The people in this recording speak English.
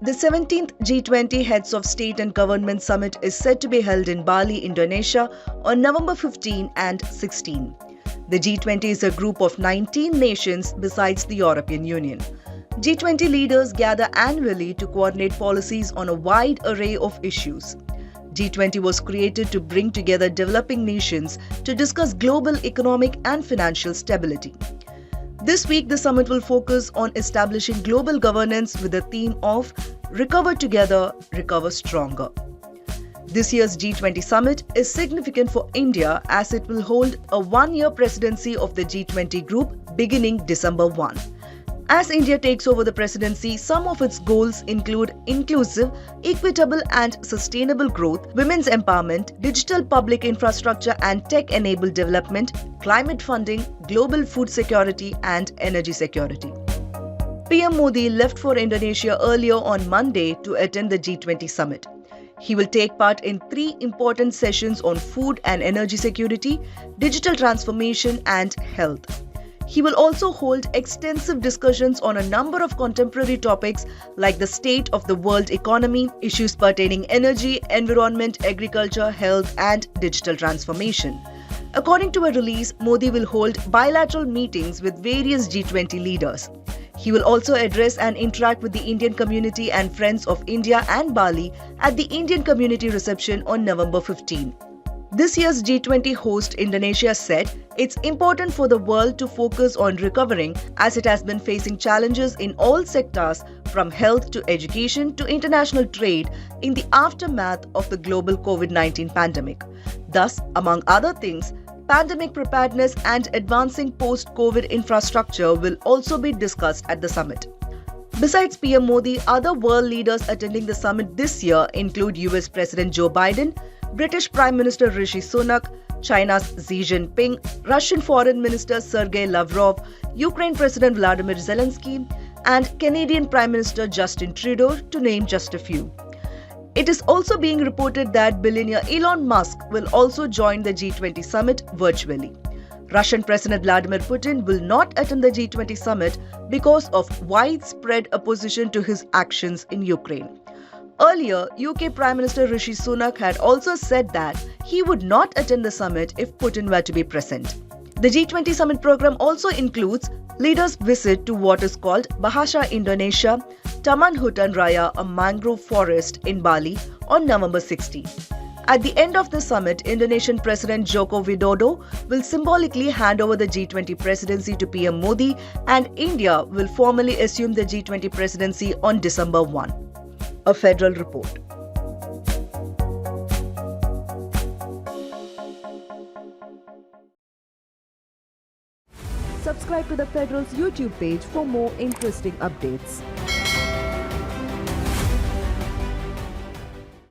The 17th G20 Heads of State and Government Summit is set to be held in Bali, Indonesia on November 15 and 16. The G20 is a group of 19 nations besides the European Union. G20 leaders gather annually to coordinate policies on a wide array of issues. G20 was created to bring together developing nations to discuss global economic and financial stability. This week, the summit will focus on establishing global governance with the theme of Recover Together, Recover Stronger. This year's G20 summit is significant for India as it will hold a one-year presidency of the G20 group beginning December 1. As India takes over the presidency, some of its goals include inclusive, equitable and sustainable growth, women's empowerment, digital public infrastructure and tech-enabled development, climate funding, global food security and energy security. PM Modi left for Indonesia earlier on Monday to attend the G20 summit. He will take part in 3 important sessions on food and energy security, digital transformation and health. He will also hold extensive discussions on a number of contemporary topics like the state of the world economy, issues pertaining energy, environment, agriculture, health and digital transformation. According to a release, Modi will hold bilateral meetings with various G20 leaders. He will also address and interact with the Indian community and friends of India and Bali at the Indian community reception on November 15. This year's G20 host Indonesia said it's important for the world to focus on recovering as it has been facing challenges in all sectors from health to education to international trade in the aftermath of the global COVID-19 pandemic. Thus, among other things, pandemic preparedness and advancing post-COVID infrastructure will also be discussed at the summit. Besides PM Modi, other world leaders attending the summit this year include US President Joe Biden, British Prime Minister Rishi Sunak, China's Xi Jinping, Russian Foreign Minister Sergei Lavrov, Ukraine President Vladimir Zelensky, and Canadian Prime Minister Justin Trudeau, to name just a few. It is also being reported that billionaire Elon Musk will also join the G20 summit virtually. Russian President Vladimir Putin will not attend the G20 summit because of widespread opposition to his actions in Ukraine. Earlier, UK Prime Minister Rishi Sunak had also said that he would not attend the summit if Putin were to be present. The G20 summit program also includes leaders' visit to what is called Bahasa Indonesia, Taman Hutan Raya, a mangrove forest in Bali, on November 16. At the end of the summit, Indonesian President Joko Widodo will symbolically hand over the G20 presidency to PM Modi, and India will formally assume the G20 presidency on December 1. A Federal Report. Subscribe to the Federal's YouTube page for more interesting updates.